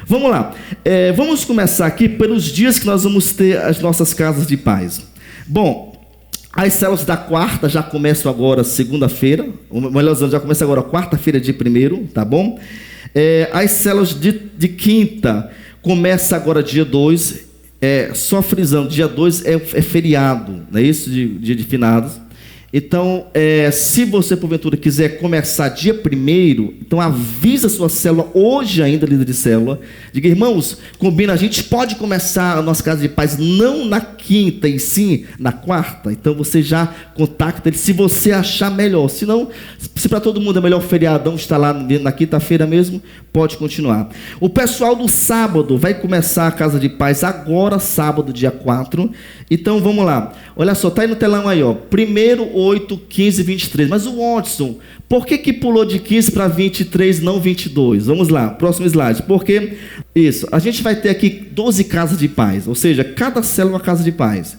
Vamos lá. Vamos começar aqui pelos dias que nós vamos ter as nossas casas de paz. Bom, as células da quarta já começam agora segunda-feira, ou melhor, já começa agora quarta-feira, dia 1º, tá bom? As células de quinta começa agora dia 2, só frisando, dia 2 é feriado, não é isso? Dia de finados. Então, se você porventura quiser começar dia 1º, então avisa a sua célula hoje ainda, líder de célula. Diga, irmãos, combina, a gente pode começar a nossa casa de paz não na quinta e sim na quarta. Então você já contacta ele se você achar melhor. Se não, se para todo mundo é melhor o feriadão estar lá na quinta-feira mesmo, pode continuar. O pessoal do sábado vai começar a casa de paz agora, sábado, dia 4. Então vamos lá. Olha só, tá aí no telão aí, ó. 1º, 8, 15, 23. Mas o Watson, por que pulou de 15 para 23, não 22? Vamos lá, próximo slide. Porque isso, a gente vai ter aqui 12 casas de paz, ou seja, cada célula é uma casa de paz.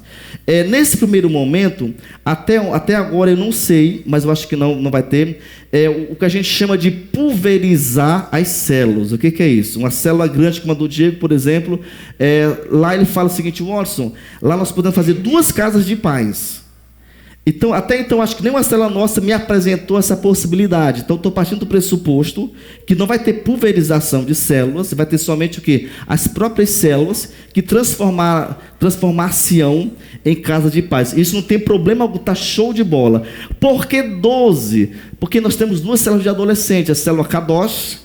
Nesse primeiro momento, até agora eu não sei, mas eu acho que não vai ter, o que a gente chama de pulverizar as células. O que é isso? Uma célula grande como a do Diego, por exemplo, lá ele fala o seguinte, Watson, lá nós podemos fazer 2 casas de paz. Então, até então, acho que nenhuma célula nossa me apresentou essa possibilidade. Então, estou partindo do pressuposto que não vai ter pulverização de células, vai ter somente o quê? As próprias células que transformar-se-ão em casa de paz. Isso não tem problema algum, está show de bola. Por que 12? Porque nós temos 2 células de adolescente, a célula Kadosh,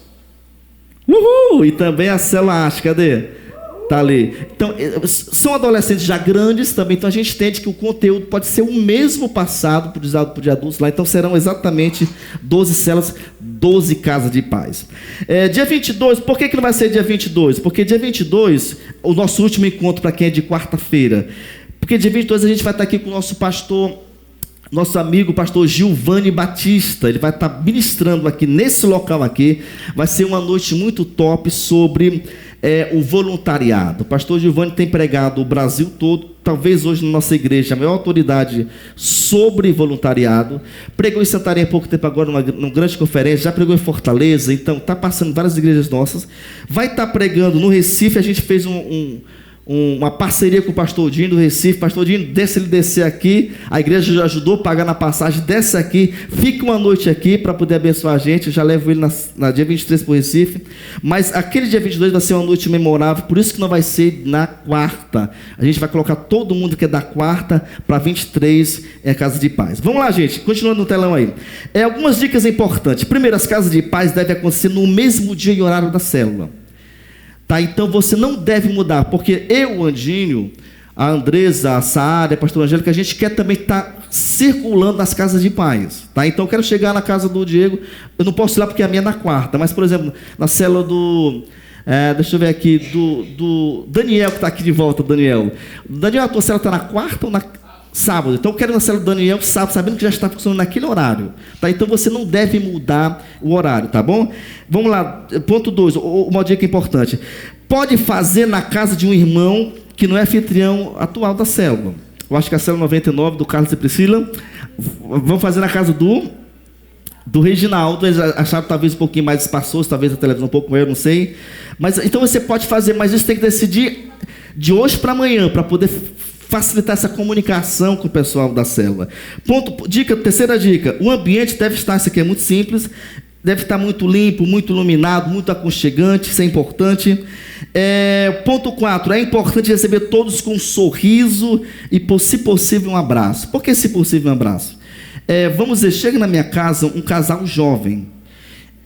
e também a célula Ash, cadê? Tá ali. Então, são adolescentes já grandes também, então a gente entende que o conteúdo pode ser o mesmo passado por de adultos lá, então serão exatamente 12 células, 12 casas de paz. Dia 22, por que não vai ser dia 22? Porque dia 22, o nosso último encontro para quem é de quarta-feira, porque dia 22 a gente vai estar aqui com o nosso pastor, nosso amigo pastor Gilvani Batista. Ele vai estar ministrando aqui nesse local aqui. Vai ser uma noite muito top sobre o voluntariado. O pastor Gilvani tem pregado o Brasil todo, talvez hoje na nossa igreja a maior autoridade sobre voluntariado. Pregou em Santarém há pouco tempo agora numa grande conferência, já pregou em Fortaleza, então está passando em várias igrejas nossas. Vai estar pregando no Recife. A gente fez uma parceria com o pastor Dinho do Recife. Pastor Dinho, deixa ele descer aqui, a igreja já ajudou a pagar na passagem, desce aqui, fica uma noite aqui para poder abençoar a gente. Eu já levo ele na dia 23 para o Recife, mas aquele dia 22 vai ser uma noite memorável, por isso que não vai ser na quarta. A gente vai colocar todo mundo que é da quarta para 23 casa de paz. Vamos lá, gente, continuando no telão aí. Algumas dicas importantes. Primeiro, as casas de paz devem acontecer no mesmo dia e horário da célula. Tá, então você não deve mudar, porque eu, o Andinho, a Andresa, a Saara, a pastora Angélica, a gente quer também estar circulando nas casas de paz. Tá? Então eu quero chegar na casa do Diego, eu não posso ir lá porque a minha é na quarta, mas, por exemplo, na célula do... deixa eu ver aqui, do Daniel, que está aqui de volta, Daniel, a tua célula está na quarta ou na... sábado? Então eu quero ir na célula do Daniel sábado, sabendo que já está funcionando naquele horário, tá? Então você não deve mudar o horário, tá bom? Vamos lá, ponto 2, uma dica importante. Pode fazer na casa de um irmão que não é anfitrião atual da célula. Eu acho que a célula 99 do Carlos e Priscila, vamos fazer na casa do Reginaldo. Eles acharam talvez um pouquinho mais espaçoso, talvez a televisão um pouco maior, não sei. Mas então você pode fazer, mas isso tem que decidir de hoje para amanhã, para poder facilitar essa comunicação com o pessoal da célula. Terceira dica, o ambiente deve estar, isso aqui é muito simples, deve estar muito limpo, muito iluminado, muito aconchegante, isso é importante. Ponto 4, é importante receber todos com um sorriso e, se possível, um abraço. Por que, se possível, um abraço? Vamos dizer, chega na minha casa um casal jovem,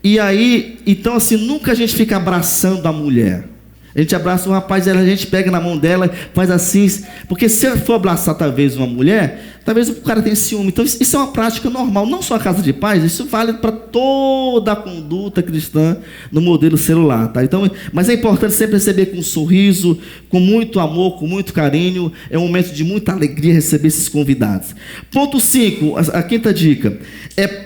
e aí, então assim, nunca a gente fica abraçando a mulher. A gente abraça um rapaz, a gente pega na mão dela, faz assim, porque se eu for abraçar talvez uma mulher, talvez o cara tenha ciúme. Então isso é uma prática normal, não só a casa de paz, isso vale para toda a conduta cristã no modelo celular, tá? Então, mas é importante sempre receber com um sorriso, com muito amor, com muito carinho. É um momento de muita alegria receber esses convidados. Ponto 5, a quinta dica,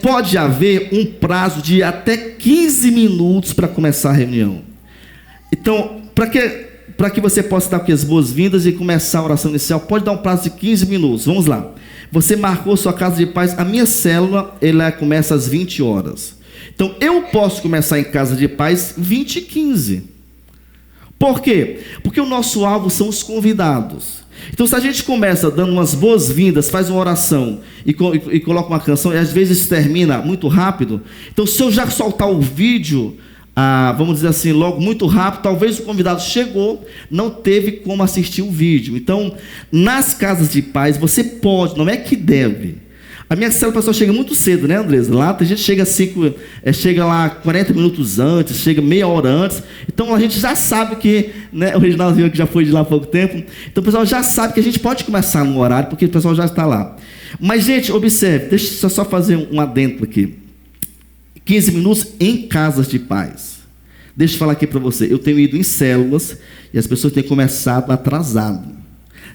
pode haver um prazo de até 15 minutos para começar a reunião. Então, para que você possa dar aqui as boas-vindas e começar a oração inicial, pode dar um prazo de 15 minutos. Vamos lá. Você marcou sua casa de paz. A minha célula, ela começa às 20 horas. Então, eu posso começar em casa de paz 20h15. Por quê? Porque o nosso alvo são os convidados. Então, se a gente começa dando umas boas-vindas, faz uma oração e coloca uma canção, e às vezes termina muito rápido, então se eu já soltar o vídeo, vamos dizer assim, logo muito rápido, talvez o convidado chegou, não teve como assistir o vídeo. Então, nas casas de paz, você pode, não é que deve. A minha célula, pessoal, chega muito cedo, né, Andresa? Lá a gente chega chega lá 40 minutos antes, chega meia hora antes. Então a gente já sabe que, né, o Reginaldinho que já foi de lá há pouco tempo. Então o pessoal já sabe que a gente pode começar no horário, porque o pessoal já está lá. Mas, gente, observe, deixa eu só fazer um adendo aqui. 15 minutos em casas de paz. Deixa eu falar aqui para você. Eu tenho ido em células e as pessoas têm começado atrasado.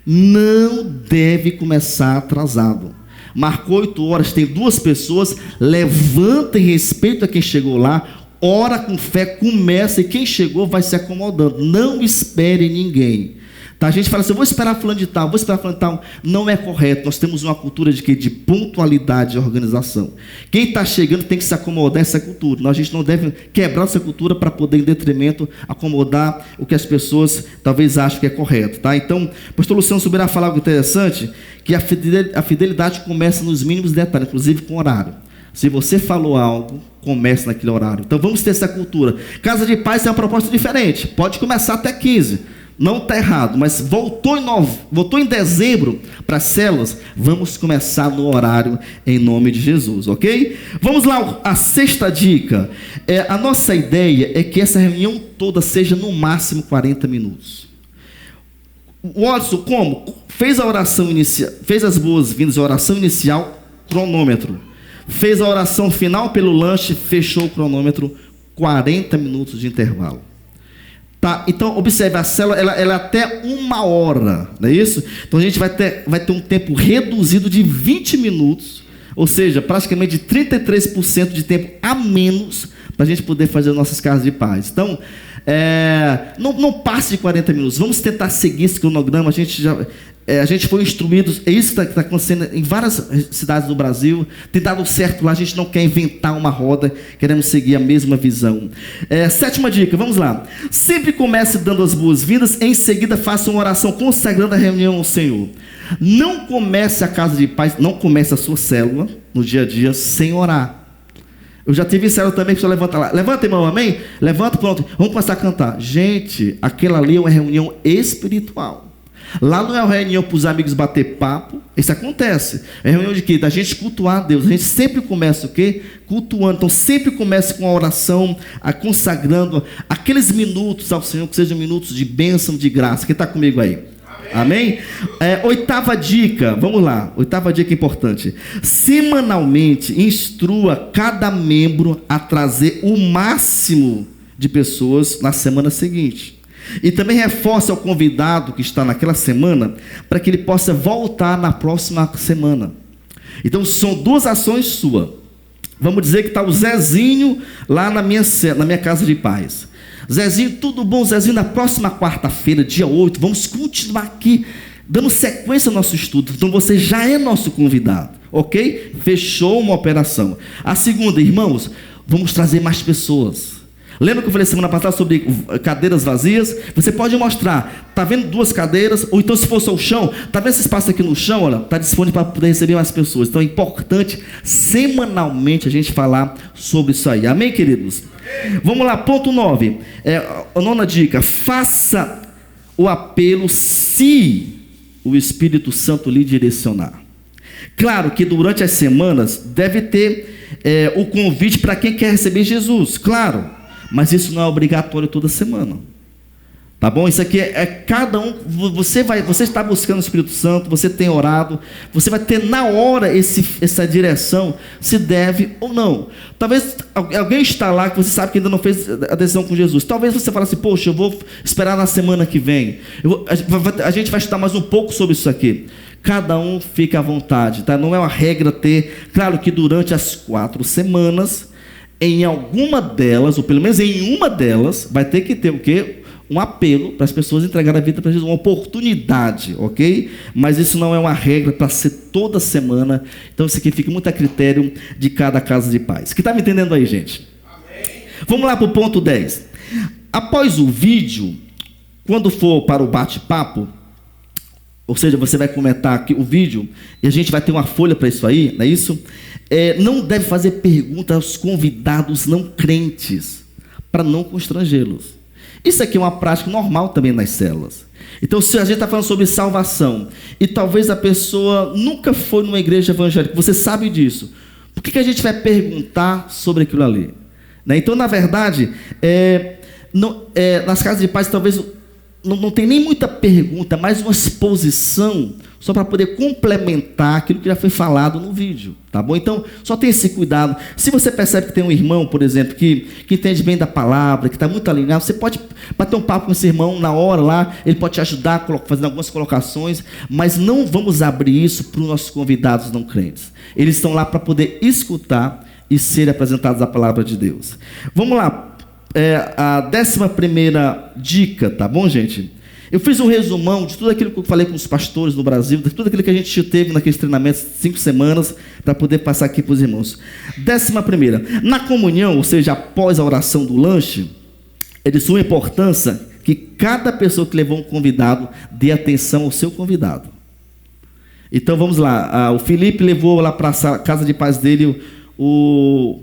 Não deve começar atrasado. Marcou 8 horas, tem 2 pessoas, levanta em respeito a quem chegou lá, ora com fé, começa, e quem chegou vai se acomodando. Não espere ninguém. Tá? A gente fala assim, vou esperar fulano de tal, vou esperar fulano de tal. Não é correto. Nós temos uma cultura de quê? De pontualidade e organização. Quem está chegando tem que se acomodar essa cultura. A gente não deve quebrar essa cultura para poder, em detrimento, acomodar o que as pessoas talvez achem que é correto. Tá? Então, o pastor Luciano subirá a falar algo interessante, que a fidelidade começa nos mínimos detalhes, inclusive com horário. Se você falou algo, comece naquele horário. Então vamos ter essa cultura. Casa de paz tem uma proposta diferente. Pode começar até 15. Não está errado, mas voltou em dezembro para as células, vamos começar no horário em nome de Jesus, ok? Vamos lá, a 6ª dica. A nossa ideia é que essa reunião toda seja no máximo 40 minutos. O Watson, como? Fez a oração inicial, fez as boas-vindas, a oração inicial, cronômetro. Fez a oração final pelo lanche, fechou o cronômetro, 40 minutos de intervalo. Tá, então, observe, a célula ela é até 1 hora, não é isso? Então, a gente vai ter um tempo reduzido de 20 minutos, ou seja, praticamente de 33% de tempo a menos, para a gente poder fazer as nossas casas de paz. Então, não passe de 40 minutos, vamos tentar seguir esse cronograma. A gente foi instruído, é isso que está acontecendo em várias cidades do Brasil, tem dado certo lá, a gente não quer inventar uma roda, queremos seguir a mesma visão. 7ª dica, vamos lá. Sempre comece dando as boas-vindas, em seguida faça uma oração consagrando a reunião ao Senhor. Não comece a casa de paz, não comece a sua célula no dia a dia sem orar. Eu já tive célula também, que só levanta lá. Levanta, irmão, amém? Levanta, pronto, vamos começar a cantar. Gente, aquela ali é uma reunião espiritual. Lá não é uma reunião para os amigos bater papo. Isso acontece. É reunião de quê? Da gente cultuar a Deus. A gente sempre começa o quê? Cultuando. Então sempre comece com a oração, consagrando aqueles minutos ao Senhor, que sejam minutos de bênção, de graça. Quem está comigo aí? Amém? 8ª dica, vamos lá. 8ª dica importante. Semanalmente instrua cada membro a trazer o máximo de pessoas na semana seguinte. E também reforça ao convidado que está naquela semana, para que ele possa voltar na próxima semana. Então são 2 ações suas. Vamos dizer que está o Zezinho lá na minha casa de paz. Zezinho, tudo bom, Zezinho? Na próxima quarta-feira, dia 8, vamos continuar aqui, dando sequência ao nosso estudo. Então você já é nosso convidado, ok? Fechou uma operação. A segunda, irmãos, vamos trazer mais pessoas. Lembra que eu falei semana passada sobre cadeiras vazias? Você pode mostrar, está vendo 2 cadeiras, ou então se for só o chão, está vendo esse espaço aqui no chão? Olha, está disponível para poder receber mais pessoas. Então é importante semanalmente a gente falar sobre isso aí. Amém, queridos? Amém. Vamos lá, ponto 9. A 9ª dica, faça o apelo se o Espírito Santo lhe direcionar. Claro que durante as semanas deve ter o convite para quem quer receber Jesus, claro. Mas isso não é obrigatório toda semana. Tá bom? Isso aqui é cada um. Você está buscando o Espírito Santo, você tem orado, você vai ter na hora essa direção, se deve ou não. Talvez alguém está lá que você sabe que ainda não fez a decisão com Jesus. Talvez você fale assim, poxa, eu vou esperar na semana que vem. A gente vai estudar mais um pouco sobre isso aqui. Cada um fica à vontade, tá? Não é uma regra ter. Claro que durante as 4 semanas, em alguma delas, ou pelo menos em uma delas, vai ter que ter o quê? Um apelo para as pessoas entregarem a vida para Jesus, uma oportunidade, ok? Mas isso não é uma regra para ser toda semana. Então isso aqui fica muito a critério de cada casa de paz. Que está me entendendo aí, gente? Amém. Vamos lá para o ponto 10. Após o vídeo, Quando for para o bate-papo, ou seja, você vai comentar aqui o vídeo e a gente vai ter uma folha para isso aí, não é isso? Não deve fazer perguntas aos convidados não crentes, para não constrangê-los. Isso aqui é uma prática normal também nas células. Então, se a gente está falando sobre salvação, e talvez a pessoa nunca foi numa igreja evangélica, você sabe disso, por que a gente vai perguntar sobre aquilo ali? Né? Então, na verdade, nas casas de paz, talvez não tem nem muita pergunta, mas uma exposição, só para poder complementar aquilo que já foi falado no vídeo, tá bom? Então, só tenha esse cuidado. Se você percebe que tem um irmão, por exemplo, que entende bem da palavra, que está muito alinhado, você pode bater um papo com esse irmão na hora lá, ele pode te ajudar fazendo algumas colocações, mas não vamos abrir isso para os nossos convidados não crentes. Eles estão lá para poder escutar e ser apresentados a palavra de Deus. Vamos lá. A 11ª dica, tá bom, gente? Eu fiz um resumão de tudo aquilo que eu falei com os pastores no Brasil, de tudo aquilo que a gente teve naqueles treinamentos, 5 semanas, para poder passar aqui para os irmãos. 11ª, na comunhão, ou seja, após a oração do lanche, é de suma importância que cada pessoa que levou um convidado dê atenção ao seu convidado. Então vamos lá, o Felipe levou lá para a casa de paz dele o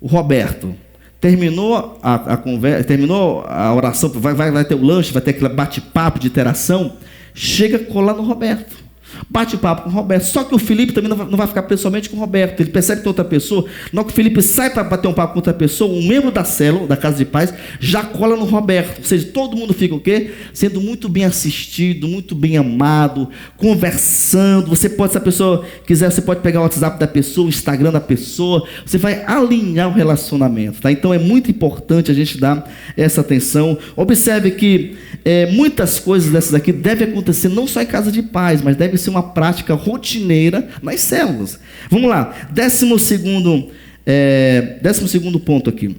Roberto. Terminou a conversa, terminou a oração, vai ter o lanche, vai ter aquele bate-papo de interação, chega a colar no Roberto. Bate-papo com o Roberto. Só que o Felipe também não vai ficar pessoalmente com o Roberto. Ele percebe que outra pessoa, na hora que o Felipe sai para bater um papo com outra pessoa, um membro da célula, da Casa de Paz, já cola no Roberto. Ou seja, todo mundo fica o quê? Sendo muito bem assistido, muito bem amado, conversando. Você pode, se a pessoa quiser, você pode pegar o WhatsApp da pessoa, o Instagram da pessoa. Você vai alinhar o relacionamento, tá? Então é muito importante a gente dar essa atenção. Observe que muitas coisas dessas aqui devem acontecer não só em Casa de Paz, mas deve ser uma prática rotineira nas células. Vamos lá, 12º ponto aqui.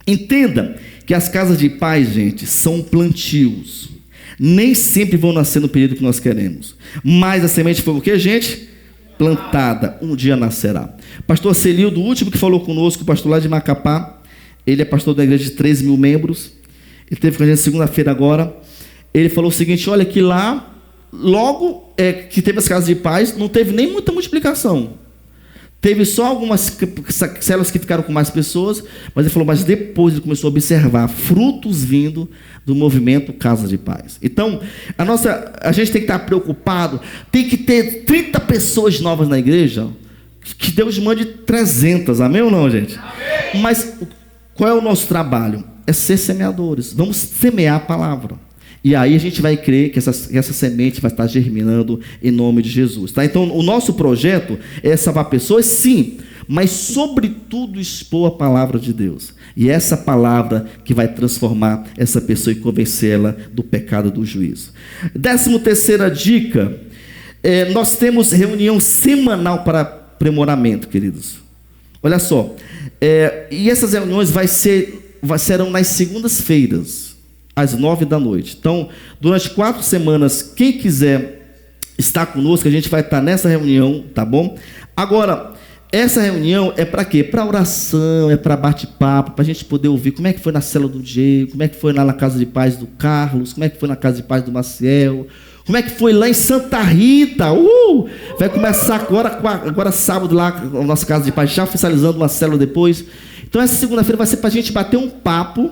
Entenda que as casas de paz, gente, são plantios. Nem sempre vão nascer no período que nós queremos. Mas a semente foi o que, gente? Plantada. Um dia nascerá. Pastor Celildo, o último que falou conosco, o pastor lá de Macapá, ele é pastor da igreja de 13 mil membros. Ele esteve com a gente segunda-feira agora. Ele falou o seguinte, olha que lá, logo que teve as casas de paz, não teve nem muita multiplicação. Teve só algumas células que ficaram com mais pessoas, mas ele falou, mas depois ele começou a observar frutos vindo do movimento Casa de Paz. Então, a gente tem que estar preocupado, tem que ter 30 pessoas novas na igreja, que Deus mande 300, amém ou não, gente? Amém. Mas qual é o nosso trabalho? É ser semeadores, vamos semear a palavra. E aí a gente vai crer que essa semente vai estar germinando em nome de Jesus. Tá? Então, o nosso projeto é salvar pessoas, sim, mas sobretudo expor a palavra de Deus. E essa palavra que vai transformar essa pessoa e convencê-la do pecado do juízo. 13ª dica, nós temos reunião semanal para aprimoramento, queridos. Olha só, e essas reuniões serão nas segundas-feiras, às 9 da noite. Então, durante 4 semanas, quem quiser estar conosco, a gente vai estar nessa reunião, tá bom? Agora, essa reunião é para quê? Para oração, é para bate-papo, para a gente poder ouvir como é que foi na célula do Diego, como é que foi lá na Casa de Paz do Carlos, como é que foi na Casa de Paz do Maciel, como é que foi lá em Santa Rita. Vai começar agora sábado lá, a nossa Casa de Paz, já oficializando uma célula depois. Então, essa segunda-feira vai ser para a gente bater um papo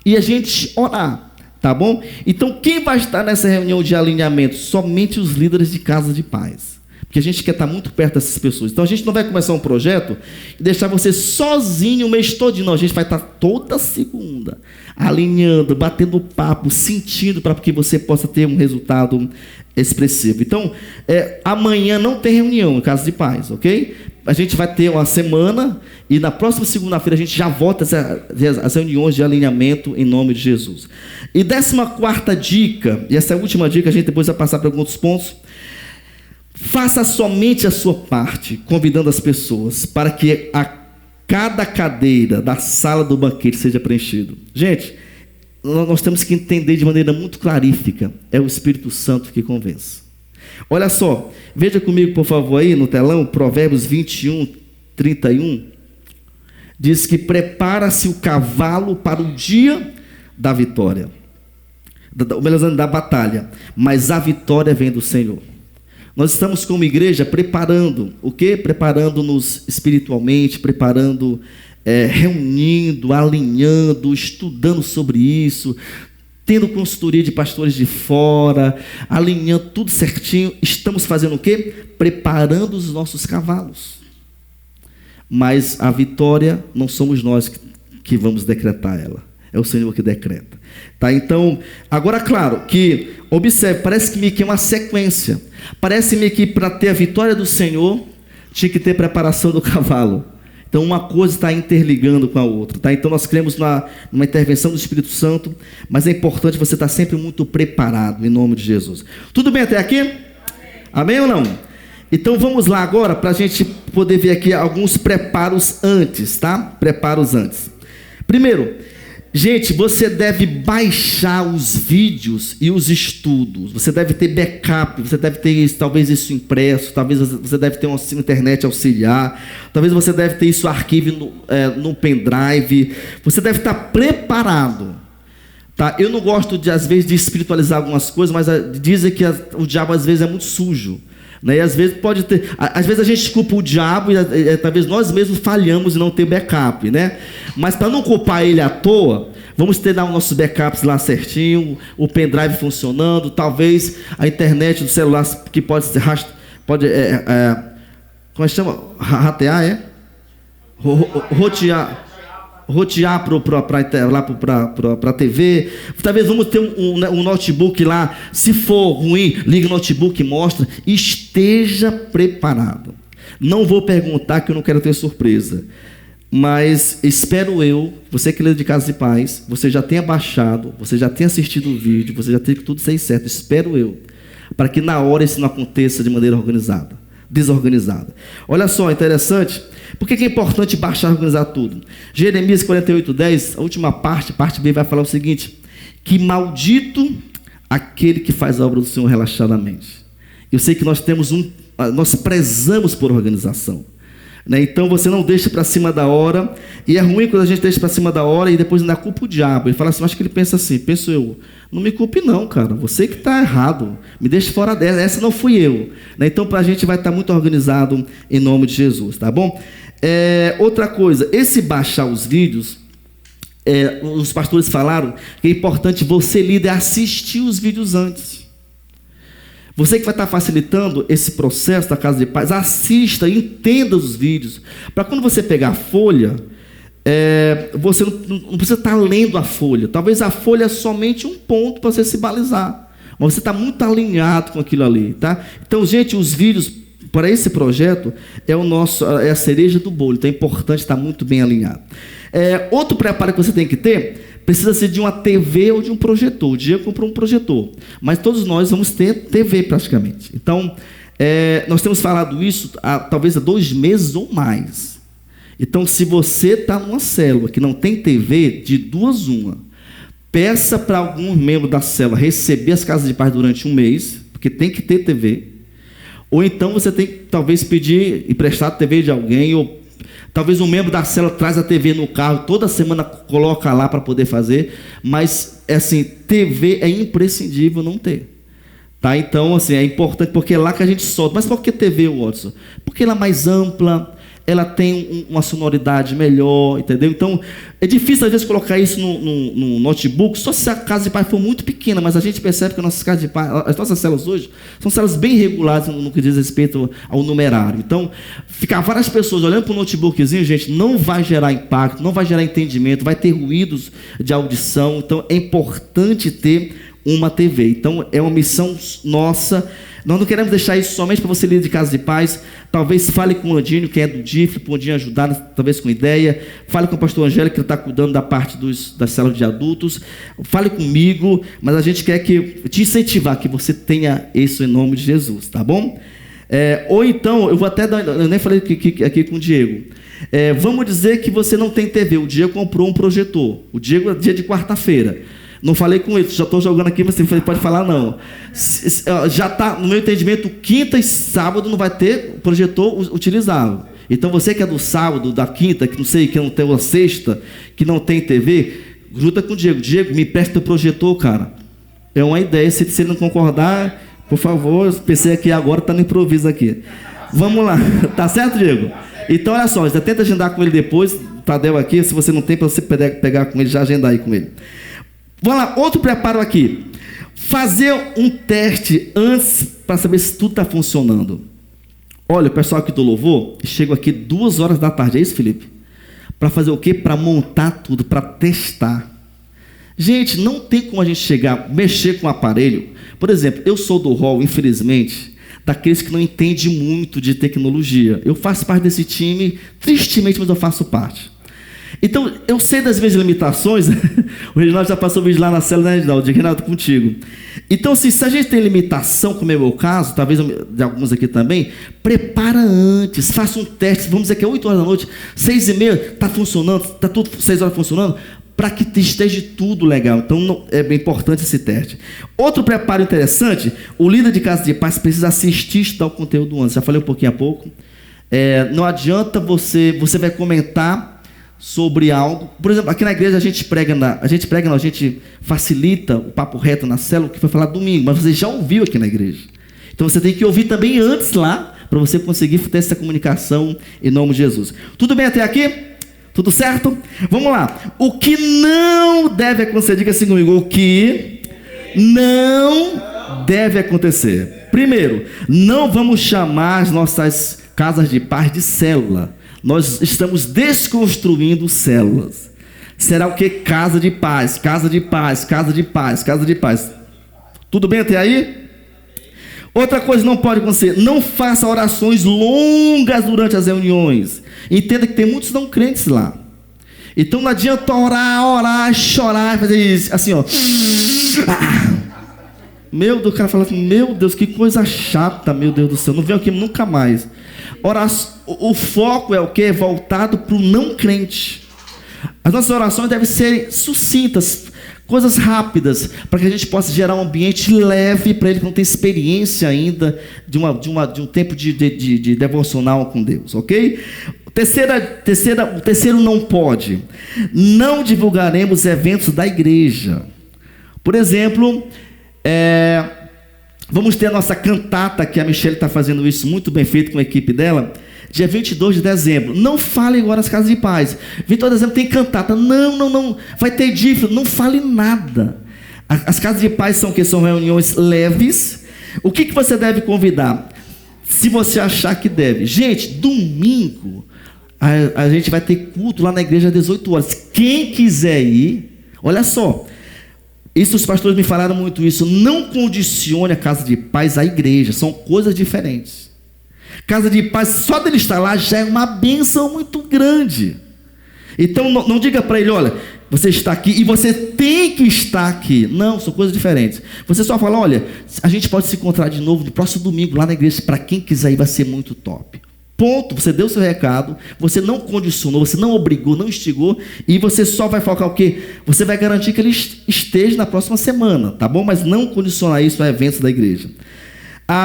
e a gente orar, tá bom? Então, quem vai estar nessa reunião de alinhamento? Somente os líderes de Casa de Paz. Porque a gente quer estar muito perto dessas pessoas. Então, a gente não vai começar um projeto e deixar você sozinho o mês todo. Não, a gente vai estar toda segunda, alinhando, batendo papo, sentindo, para que você possa ter um resultado expressivo. Então, amanhã não tem reunião em Casa de Paz, ok? A gente vai ter uma semana e na próxima segunda-feira a gente já volta às reuniões de alinhamento em nome de Jesus. E 14ª dica, e essa é a última dica, a gente depois vai passar para alguns outros pontos. Faça somente a sua parte, convidando as pessoas, para que cada cadeira da sala do banquete seja preenchido. Gente, nós temos que entender de maneira muito clarífica, é o Espírito Santo que convence. Olha só, veja comigo, por favor, aí no telão, Provérbios 21, 31, diz que prepara-se o cavalo para o dia da vitória. ou melhor dizendo, da batalha, mas a vitória vem do Senhor. Nós estamos como igreja preparando, o quê? Preparando-nos espiritualmente, preparando, reunindo, alinhando, estudando sobre isso, tendo consultoria de pastores de fora, alinhando tudo certinho. Estamos fazendo o quê? Preparando os nossos cavalos. Mas a vitória não somos nós que vamos decretar ela. É o Senhor que decreta. Tá? Então, agora claro que, observe, parece-me que é uma sequência. Parece-me que para ter a vitória do Senhor, tinha que ter preparação do cavalo. Então, uma coisa está interligando com a outra. Tá? Então, nós cremos numa intervenção do Espírito Santo, mas é importante você estar sempre muito preparado, em nome de Jesus. Tudo bem até aqui? Amém, Amém ou não? Então, vamos lá agora, para a gente poder ver aqui alguns preparos antes, tá? Preparos antes. Primeiro, gente, você deve baixar os vídeos e os estudos. Você deve ter backup, você deve ter talvez isso impresso, talvez você deve ter uma internet auxiliar, talvez você deve ter isso arquivo no pendrive. Você deve estar preparado. Tá? Eu não gosto, às vezes, de espiritualizar algumas coisas, mas dizem que o diabo às vezes é muito sujo. Né? E às vezes pode ter, às vezes a gente culpa o diabo e talvez nós mesmos falhamos em não ter backup, né? Mas para não culpar ele à toa, vamos ter lá os nossos backups lá certinho, o pendrive funcionando, talvez a internet do celular que pode ser como é que chama? Ratear, rotear para a TV. Talvez vamos ter um notebook lá. Se for ruim, liga o notebook e mostra. Esteja preparado. Não vou perguntar, que eu não quero ter surpresa, mas espero eu, você que lê de Casa de Paz, você já tenha baixado, você já tenha assistido o vídeo, você já tenha tudo ser certo. Espero eu, para que na hora isso não aconteça de maneira desorganizada. Olha só, interessante. Por que é importante baixar e organizar tudo? Jeremias 48:10, a última parte B, vai falar o seguinte: que maldito aquele que faz a obra do Senhor relaxadamente. Eu sei que nós prezamos por organização, né? Então você não deixa para cima da hora, e é ruim quando a gente deixa para cima da hora e depois ainda culpa o diabo. Ele fala assim, acho que ele pensa assim, penso eu, não me culpe não, cara, você que está errado, me deixe fora dessa, essa não fui eu, né? Então a gente vai estar muito organizado em nome de Jesus, tá bom? Outra coisa, esse baixar os vídeos, os pastores falaram que é importante você, líder, assistir os vídeos antes. Você que vai estar facilitando esse processo da Casa de Paz, assista, entenda os vídeos, para quando você pegar a folha, você não precisa estar lendo a folha. Talvez a folha é somente um ponto para você se balizar, mas você está muito alinhado com aquilo ali, tá? Então, gente, os vídeos para esse projeto é a cereja do bolo. Então é importante estar muito bem alinhado. Outro preparo que você tem que ter, precisa ser de uma TV ou de um projetor. O Diego comprou um projetor, mas todos nós vamos ter TV praticamente. Então, nós temos falado isso talvez há 2 meses ou mais. Então, se você está numa célula que não tem TV, de 2 uma, peça para algum membro da célula receber as casas de paz durante 1 mês, porque tem que ter TV. Ou então você tem que talvez pedir emprestar a TV de alguém, ou talvez um membro da célula traz a TV no carro, toda semana coloca lá para poder fazer, mas assim, TV é imprescindível não ter. Tá? Então, assim, é importante, porque é lá que a gente solta. Mas por que TV, Watson? Porque ela é mais ampla, ela tem uma sonoridade melhor, entendeu? Então, é difícil às vezes colocar isso no notebook, só se a casa de paz for muito pequena, mas a gente percebe que as nossas casas de paz, as nossas células hoje, são células bem regulares no que diz respeito ao numerário. Então, ficar várias pessoas olhando para o notebookzinho, gente, não vai gerar impacto, não vai gerar entendimento, vai ter ruídos de audição. Então, é importante ter uma TV. Então, é uma missão nossa. Nós não queremos deixar isso somente para você, líder de Casa de Paz. Talvez fale com o Andinho, que é do DIF, para o Andinho ajudar, talvez com ideia. Fale com o pastor Angélico, que está cuidando da parte das células de adultos. Fale comigo, mas a gente quer te incentivar, que você tenha isso em nome de Jesus, tá bom? Ou então, eu vou até dar, eu nem falei aqui com o Diego. Vamos dizer que você não tem TV. O Diego comprou um projetor. O Diego é dia de quarta-feira. Não falei com ele, já estou jogando aqui, mas você pode falar não. Já está, no meu entendimento, quinta e sábado não vai ter projetor utilizável. Então você que é do sábado, da quinta, que não sei, que não tem uma sexta, que não tem TV, junta com o Diego. Diego, me presta o projetor, cara. É uma ideia, se ele não concordar, por favor, pensei aqui agora, está no improviso aqui. Vamos lá, tá certo, Diego? Então, olha só, você tenta agendar com ele depois, Tadeu aqui, se você não tem, para você pegar com ele, já agendar aí com ele. Vamos lá, outro preparo aqui. Fazer um teste antes para saber se tudo está funcionando. Olha, o pessoal aqui do louvor, chegou aqui 2 horas da tarde, é isso, Felipe? Para fazer o quê? Para montar tudo, para testar. Gente, não tem como a gente chegar, mexer com o aparelho. Por exemplo, eu sou do hall, infelizmente, daqueles que não entendem muito de tecnologia. Eu faço parte desse time, tristemente, mas eu faço parte. Então, eu sei das minhas limitações. O Reginaldo já passou o vídeo lá na célula, né, Reginaldo? De Reginaldo, contigo. Então, assim, se a gente tem limitação, como é o meu caso, talvez de alguns aqui também, prepara antes, faça um teste. Vamos dizer que é 8 horas da noite, 6h30, está funcionando, está tudo 6 horas funcionando, para que esteja tudo legal. Então, é bem importante esse teste. Outro preparo interessante, o líder de casa de paz precisa assistir e estudar o conteúdo antes. Já falei um pouquinho há pouco. Não adianta você vai comentar sobre algo. Por exemplo, aqui na igreja a gente facilita o papo reto na célula, que foi falar domingo, mas você já ouviu aqui na igreja. Então você tem que ouvir também antes lá, para você conseguir ter essa comunicação em nome de Jesus. Tudo bem até aqui? Tudo certo? Vamos lá. O que não deve acontecer, diga assim comigo, o que não deve acontecer. Primeiro, não vamos chamar as nossas casas de paz de célula. Nós estamos desconstruindo células. Será o que? Casa de paz, casa de paz, casa de paz, casa de paz. Tudo bem até aí? Outra coisa não pode acontecer. Não faça orações longas durante as reuniões. Entenda que tem muitos não crentes lá. Então não adianta orar, chorar, fazer isso, assim, ó. Meu Deus, o cara fala assim, meu Deus, que coisa chata, meu Deus do céu, não venho aqui nunca mais. O foco é o quê? Voltado para o não crente. As nossas orações devem ser sucintas, coisas rápidas, para que a gente possa gerar um ambiente leve para ele que não tem experiência ainda de um tempo de devocional com Deus, ok? O terceiro não pode. Não divulgaremos eventos da igreja. Por exemplo, vamos ter a nossa cantata, que a Michelle está fazendo isso muito bem feito com a equipe dela, dia 22 de dezembro. Não fale agora nas casas de paz. 22 de dezembro tem cantata. Não. Vai ter dífilo. Não fale nada. As casas de paz são o quê? São reuniões leves. O que você deve convidar? Se você achar que deve. Gente, domingo, a gente vai ter culto lá na igreja às 18 horas. Quem quiser ir, olha só. Isso, os pastores me falaram muito isso. Não condicione a casa de paz à igreja. São coisas diferentes. Casa de paz, só dele estar lá já é uma bênção muito grande. Então não diga para ele, olha, você está aqui e você tem que estar aqui. Não, são coisas diferentes. Você só fala, olha, a gente pode se encontrar de novo no próximo domingo lá na igreja. Para quem quiser ir, vai ser muito top. Ponto, você deu seu recado, você não condicionou, você não obrigou, não instigou, e você só vai focar o quê? Você vai garantir que ele esteja na próxima semana, tá bom? Mas não condicionar isso a eventos da igreja.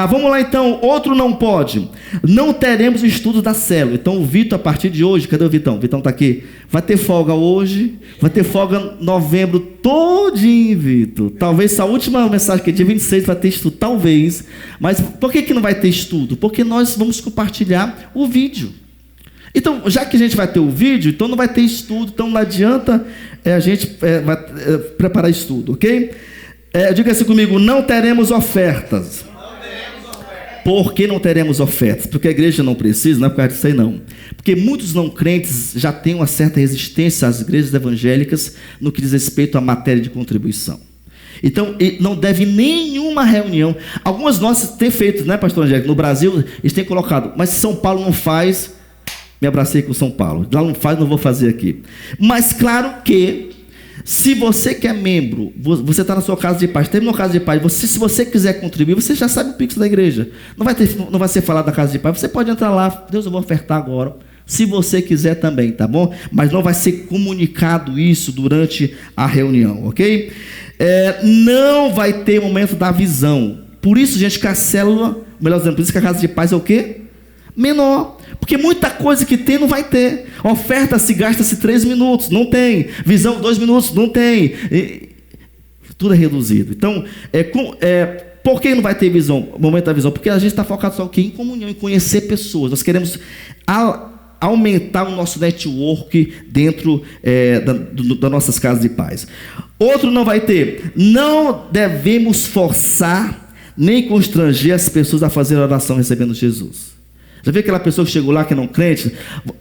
Vamos lá então, outro não pode. Não teremos estudos da célula. Então o Vitor, a partir de hoje, cadê o Vitão? O Vitão está aqui. Vai ter folga hoje, vai ter folga novembro todinho, Vitor. Talvez a última mensagem, que é dia 26, vai ter estudo, talvez. Mas por que não vai ter estudo? Porque nós vamos compartilhar o vídeo. Então, já que a gente vai ter o vídeo, então não vai ter estudo, então não adianta a gente preparar estudo, ok? Diga assim comigo, não teremos ofertas. Por que não teremos ofertas? Porque a igreja não precisa, não é por causa disso aí não. Porque muitos não crentes já têm uma certa resistência às igrejas evangélicas no que diz respeito à matéria de contribuição. Então, não deve nenhuma reunião. Algumas nossas têm feito, né, pastor Angélico? No Brasil, eles têm colocado, mas se São Paulo não faz, me abracei com São Paulo. Lá não faz, não vou fazer aqui. Mas claro que, se você que é membro, você está na sua casa de paz, terminou a casa de paz, se você quiser contribuir, você já sabe o Pix da igreja. Não vai ser falado da casa de paz, você pode entrar lá, Deus, eu vou ofertar agora, se você quiser também, tá bom? Mas não vai ser comunicado isso durante a reunião, ok? Não vai ter momento da visão. Por isso, gente, que a célula, melhor dizendo, por isso que a casa de paz é o quê? Menor. Porque muita coisa que tem não vai ter. Oferta se gasta-se 3 minutos, não tem. Visão 2 minutos, não tem. Tudo é reduzido. Então, por que não vai ter visão, momento da visão? Porque a gente está focado só aqui em comunhão, em conhecer pessoas. Nós queremos aumentar o nosso network dentro das nossas casas de paz. Outro não vai ter. Não devemos forçar nem constranger as pessoas a fazer oração recebendo Jesus. Já viu aquela pessoa que chegou lá que não crente?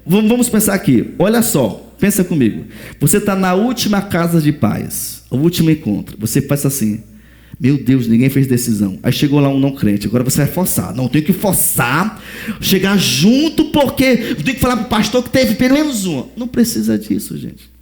Vamos pensar aqui. Olha só, pensa comigo. Você está na última casa de paz, o último encontro. Você faz assim: meu Deus, ninguém fez decisão. Aí chegou lá um não crente. Agora você vai forçar. Não, tem que forçar, chegar junto, porque eu tenho que falar para o pastor que teve pelo menos uma. Não precisa disso, gente.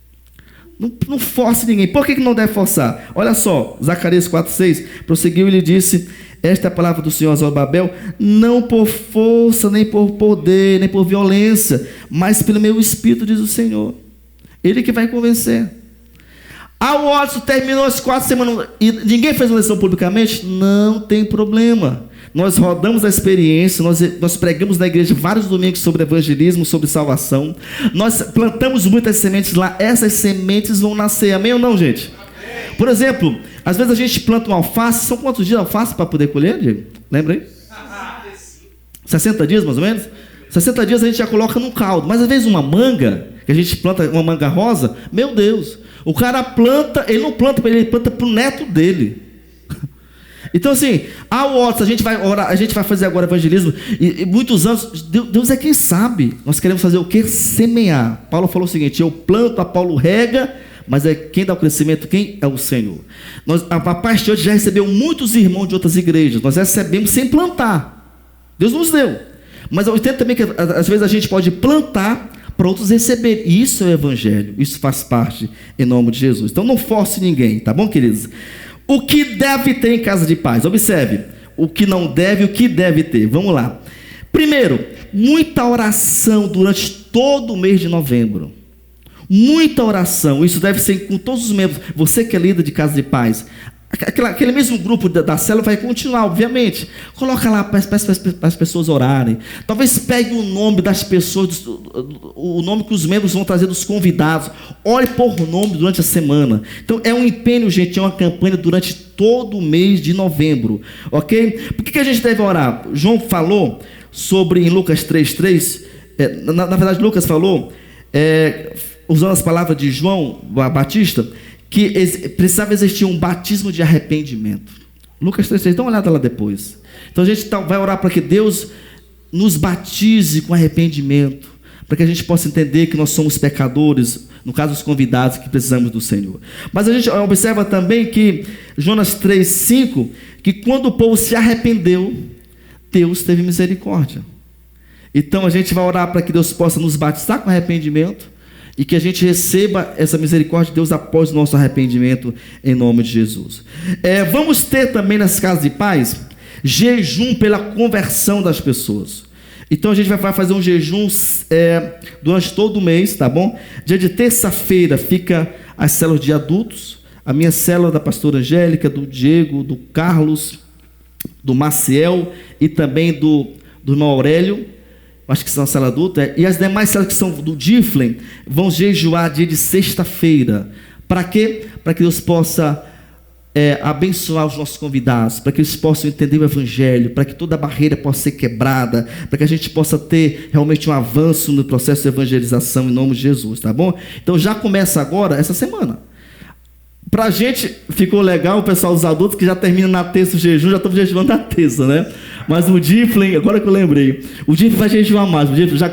Não force ninguém. Por que não deve forçar? Olha só, Zacarias 4,6 prosseguiu e lhe disse: esta é a palavra do Senhor a Zorobabel, não por força, nem por poder, nem por violência, mas pelo meu Espírito, diz o Senhor. Ele que vai convencer. O Watson terminou as 4 semanas e ninguém fez uma lição publicamente? Não tem problema. Nós rodamos a experiência, nós pregamos na igreja vários domingos sobre evangelismo, sobre salvação. Nós plantamos muitas sementes lá, essas sementes vão nascer. Amém ou não, gente? Amém. Por exemplo, às vezes a gente planta uma alface. São quantos dias de alface para poder colher, Diego? Lembra aí? 60 dias mais ou menos? 60 dias a gente já coloca num caldo. Mas às vezes uma manga, que a gente planta uma manga rosa, meu Deus, o cara planta, ele não planta para ele, ele planta para o neto dele. Então assim, a gente vai orar, a gente vai fazer agora evangelismo, e muitos anos, Deus é quem sabe. Nós queremos fazer o quê? Semear. Paulo falou o seguinte: eu planto, Apolo rega, mas quem dá o crescimento, quem é o Senhor. A parte de hoje já recebeu muitos irmãos de outras igrejas, nós recebemos sem plantar. Deus nos deu. Mas eu entendo também que às vezes a gente pode plantar para outros receber. E isso é o evangelho, isso faz parte em nome de Jesus. Então não force ninguém, tá bom, queridos? O que deve ter em casa de paz? Observe, o que não deve e o que deve ter. Vamos lá. Primeiro, muita oração durante todo o mês de novembro. Muita oração, isso deve ser com todos os membros. Você que é líder de casa de paz, aquele mesmo grupo da célula vai continuar, obviamente. Coloca lá para as pessoas orarem. Talvez pegue o nome das pessoas, o nome que os membros vão trazer dos convidados. Ore por nome durante a semana. Então é um empenho, gente, é uma campanha durante todo o mês de novembro. Ok? Por que a gente deve orar? João falou sobre, em Lucas 3,3, na verdade Lucas falou, usando as palavras de João Batista, que precisava existir um batismo de arrependimento. Lucas 3,3, dá uma olhada lá depois. Então a gente vai orar para que Deus nos batize com arrependimento, para que a gente possa entender que nós somos pecadores, no caso os convidados, que precisamos do Senhor. Mas a gente observa também que Jonas 3,5, que quando o povo se arrependeu, Deus teve misericórdia. Então a gente vai orar para que Deus possa nos batizar com arrependimento, e que a gente receba essa misericórdia de Deus após o nosso arrependimento, em nome de Jesus. Vamos ter também nas casas de paz jejum pela conversão das pessoas. Então a gente vai fazer um jejum durante todo o mês, tá bom? Dia de terça-feira fica as células de adultos, a minha célula da pastora Angélica, do Diego, do Carlos, do Maciel e também do irmão Aurélio. Acho que são a célula adulta, e as demais células que são do Diflem vão jejuar dia de sexta-feira. Para quê? Para que Deus possa abençoar os nossos convidados, para que eles possam entender o evangelho, para que toda barreira possa ser quebrada, para que a gente possa ter realmente um avanço no processo de evangelização em nome de Jesus, tá bom? Então já começa agora, essa semana. Pra gente ficou legal, o pessoal dos adultos que já termina na terça o jejum, já estão jejuando na terça, né? Mas o Diflem, agora que eu lembrei, o Diflem vai jejuar mais, o Diflem já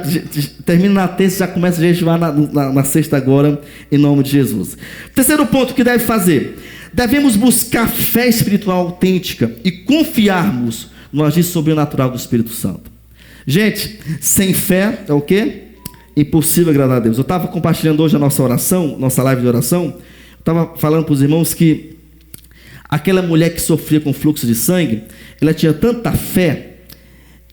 termina na terça, já começa a jejuar na sexta agora, em nome de Jesus. Terceiro ponto que deve fazer: devemos buscar fé espiritual autêntica e confiarmos no agir sobrenatural do Espírito Santo. Gente, sem fé é o quê? Impossível agradar a Deus. Eu estava compartilhando hoje a nossa oração, nossa live de oração. Estava falando para os irmãos que aquela mulher que sofria com fluxo de sangue, ela tinha tanta fé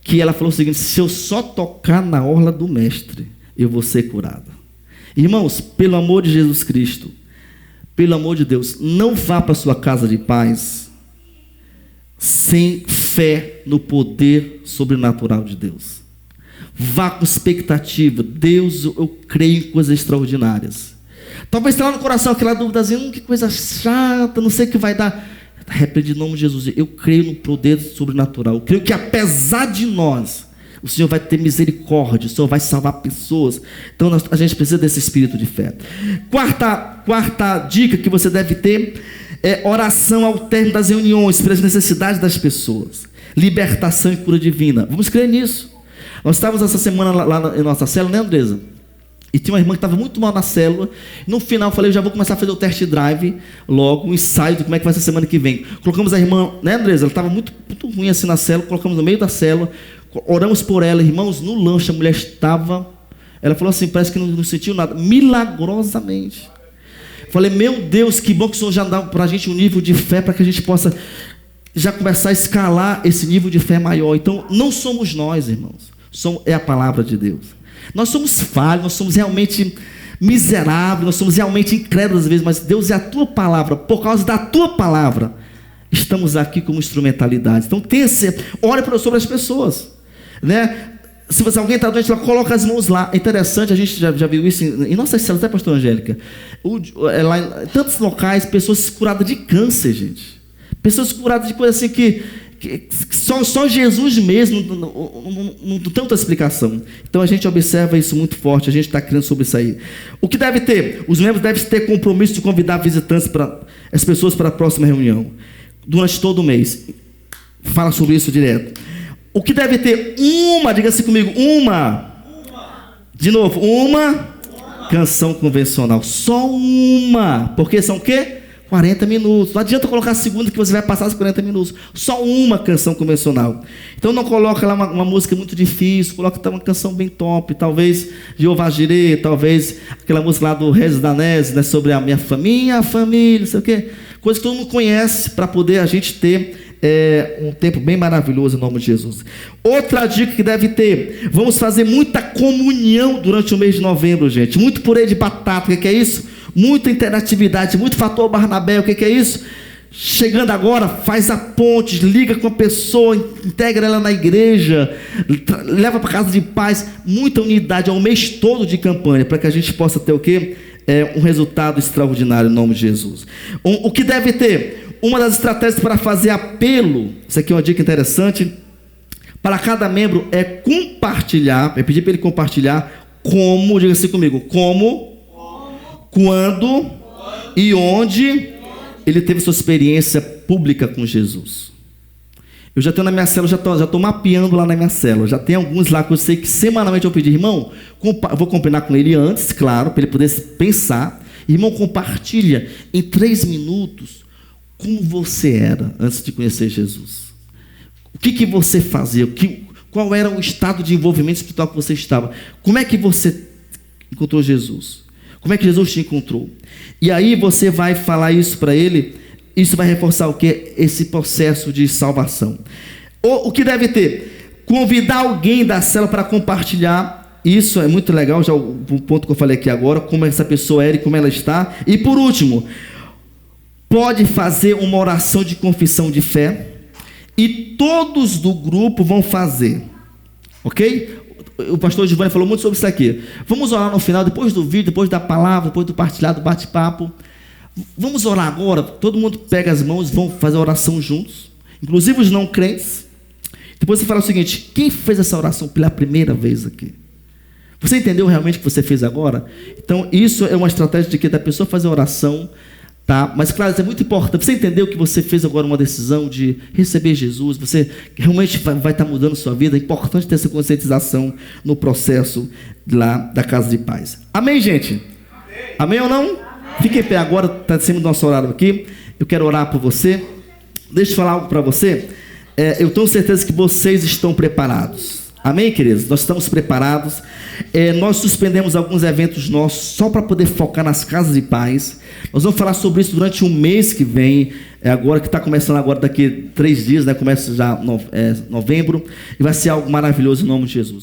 que ela falou o seguinte: se eu só tocar na orla do mestre, eu vou ser curada. Irmãos, pelo amor de Jesus Cristo, pelo amor de Deus, não vá para a sua casa de paz sem fé no poder sobrenatural de Deus. Vá com expectativa. Deus, eu creio em coisas extraordinárias. Talvez está lá no coração aquela dúvidazinha, que coisa chata, não sei o que vai dar. Repreende em nome de Jesus. Eu creio no poder sobrenatural. Eu creio que apesar de nós, o Senhor vai ter misericórdia, o Senhor vai salvar pessoas. Então a gente precisa desse espírito de fé. Quarta dica que você deve ter é oração ao término das reuniões, pelas necessidades das pessoas. Libertação e cura divina. Vamos crer nisso. Nós estávamos essa semana lá em nossa célula, né, Andresa? E tinha uma irmã que estava muito mal na célula. No final eu falei, eu já vou começar a fazer o test drive logo, um ensaio de como é que vai ser a semana que vem. Colocamos a irmã, né, Andresa? Ela estava muito ruim assim na célula, colocamos no meio da célula, oramos por ela, irmãos, no lanche a mulher estava, ela falou assim, parece que não sentiu nada, milagrosamente. Falei, meu Deus, que bom que o Senhor já dá para a gente um nível de fé, para que a gente possa já começar a escalar esse nível de fé maior. Então, não somos nós, irmãos, é a palavra de Deus. Nós somos falhos, nós somos realmente miseráveis, nós somos realmente incrédulos às vezes, mas Deus é a tua palavra, por causa da tua palavra, estamos aqui como instrumentalidade. Então, ore sobre as pessoas, né? Se alguém está doente, coloca as mãos lá. É interessante, a gente já viu isso em nossas células, até pastor Angélica, lá em tantos locais, pessoas curadas de câncer, gente. Pessoas curadas de coisa assim que só Jesus mesmo não tem outra explicação. Então a gente observa isso muito forte, a gente está querendo sobre isso aí. O que deve ter? Os membros devem ter compromisso de convidar visitantes, as pessoas para a próxima reunião, durante todo o mês. Fala sobre isso direto. O que deve ter? Diga assim comigo, de novo, uma canção convencional, só uma, porque são o quê? 40 minutos, não adianta colocar a segunda que você vai passar os 40 minutos, só uma canção convencional. Então não coloca lá uma música muito difícil, coloca uma canção bem top, talvez Jeová Jireh, talvez aquela música lá do Regis Danese, né, sobre a minha família, não sei o quê, coisa que todo mundo conhece, para poder a gente ter um tempo bem maravilhoso em nome de Jesus. Outra dica que deve ter, vamos fazer muita comunhão durante o mês de novembro, gente, muito purê de batata, o que é isso? Muita interatividade, muito fator Barnabé, o que é isso? Chegando agora, faz a ponte, liga com a pessoa, integra ela na igreja, leva para casa de paz, muita unidade, é um mês todo de campanha, para que a gente possa ter o quê? Um resultado extraordinário em nome de Jesus. O que deve ter? Uma das estratégias para fazer apelo, isso aqui é uma dica interessante, para cada membro é compartilhar, é pedir para ele compartilhar como, diga assim comigo, como, quando e onde ele teve sua experiência pública com Jesus. Eu já tenho na minha célula, já estou mapeando lá na minha célula, já tem alguns lá que eu sei que semanalmente eu pedi, irmão, eu vou combinar com ele antes, claro, para ele poder pensar, irmão, compartilha em 3 minutos como você era antes de conhecer Jesus. O que você fazia, qual era o estado de envolvimento espiritual que você estava, como é que você encontrou Jesus? Como é que Jesus te encontrou? E aí você vai falar isso para ele, isso vai reforçar o que? Esse processo de salvação. O que deve ter? Convidar alguém da célula para compartilhar, isso é muito legal, já o ponto que eu falei aqui agora, como essa pessoa era e como ela está. E por último, pode fazer uma oração de confissão de fé, e todos do grupo vão fazer, ok? O pastor Giovanni falou muito sobre isso aqui. Vamos orar no final, depois do vídeo, depois da palavra, depois do partilhado, do bate-papo. Vamos orar agora. Todo mundo pega as mãos e vão fazer a oração juntos, inclusive os não crentes. Depois você fala o seguinte: quem fez essa oração pela primeira vez aqui? Você entendeu realmente o que você fez agora? Então isso é uma estratégia de que da pessoa fazer a oração, tá? Mas claro, isso é muito importante. Você entendeu que você fez agora uma decisão de receber Jesus, você realmente vai estar mudando sua vida. É importante ter essa conscientização no processo lá da casa de paz. Amém, gente? Amém ou não? Amém. Fique em pé agora, está em cima do nosso horário aqui. Eu quero orar por você. Deixa eu falar algo para você. Eu tenho certeza que vocês estão preparados. Amém, queridos? Nós estamos preparados. Nós suspendemos alguns eventos nossos só para poder focar nas casas de paz. Nós vamos falar sobre isso durante um mês que vem, agora que está começando agora daqui 3 dias, né? Começa já novembro, e vai ser algo maravilhoso em nome de Jesus.